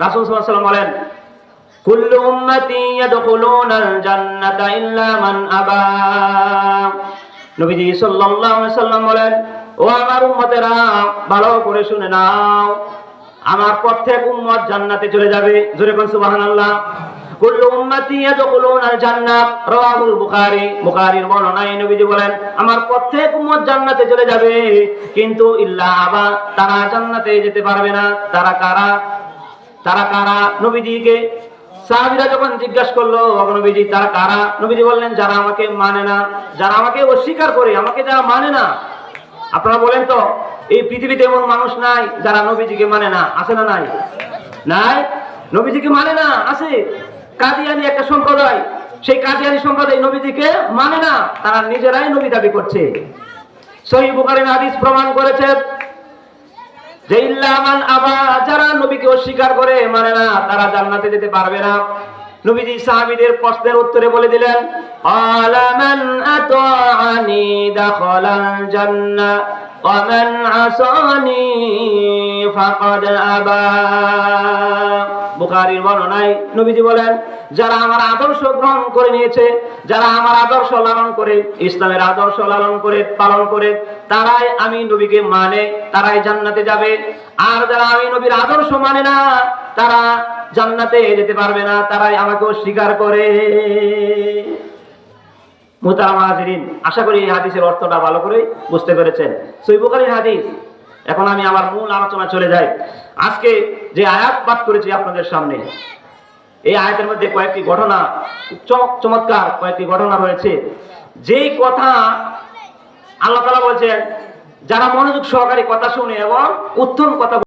রাসূল সাল্লাল্লাহু আলাইহি ওয়াসাল্লাম বলেন, কুল্লু উম্মতি ইয়াদখুলুনাল জান্নাতা ইল্লা মান আবা। নবীজি সাল্লাল্লাহু আলাইহি ওয়াসাল্লাম বলেন, ও আমার উম্মতেরা, ভালো করে শুনে নাও, আমার প্রত্যেক উম্মত জান্নাতে চলে যাবে। জোরে বলুন সুবহানাল্লাহ। কুল্লু উম্মতি ইয়াদখুলুনাল জান্নাহ, রাওয়াহুল বুখারী। বুখারীর বর্ণনায় নবীজি বলেন, আমার প্রত্যেক উম্মত জান্নাতে চলে যাবে, কিন্তু ইল্লা আবা, তারা জান্নাতে যেতে পারবে না। তারা কারা? তারা কারা? নবীজিকে সাহাবীরা যখন জিজ্ঞাসা করলো, নবীজি তারা কারা? নবীজি বললেন, যারা আমাকে মানে না, যারা আমাকে অস্বীকার করে, আমাকে যারা মানে না। আপনারা বলেন তো, এই পৃথিবীতে এমন মানুষ নাই যারা নবীজিকে মানে না? আছে না নাই? নাই? নবীজিকে মানে না? আছে। কাদিয়ানী একটা সম্প্রদায়, সেই কাদিয়ানী সম্প্রদায় নবীজিকে মানে না, তারা নিজেরাই নবী দাবি করছে। সহিহ বুখারীর হাদিস প্রমাণ করেছে যে ইল্লা মান আবা, যারা নবীকে অস্বীকার করে, মানে না, তারা জান্নাতে যেতে পারবে না। নবীজি সাহাবীদের প্রশ্নের উত্তরে বলে দিলেন, আলা মান আতাআনি দাখালাল জান্নাহ ওয়া মান আসানি ফাকাদ আবা। বুখারীর বর্ণনায় নবীজি বলেন, যারা আমার আদর্শ গ্রহণ করে নিয়েছে, যারা আমার আদর্শ লালন করে, ইসলামের আদর্শ লালন করে পালন করে, তারাই আমি নবীকে মানে, তারাই জান্নাতে যাবে। আর যারা আমি নবীর আদর্শ মানে না, তারা জান্নাতে যেতে পারবে না, তারাই আমাকে অস্বীকার করে। মুহতারাম হাজিরিন, আশা করি এই হাদিসের অর্থটা ভালো করে বুঝতে পেরেছেন। সহিহ বুখারীর হাদিস। এখন আমি আমার মূল আলোচনা চলে যাই। আজকে যে আয়াত পাঠ করেছি আপনাদের সামনে, এই আয়াতের মধ্যে কয়েকটি ঘটনা, চমৎকার কয়েকটি ঘটনা রয়েছে। যেই কথা আল্লাহ তাআলা বলছেন, যারা মনোযোগ সহকারে কথা শুনে এবং উত্তম কথা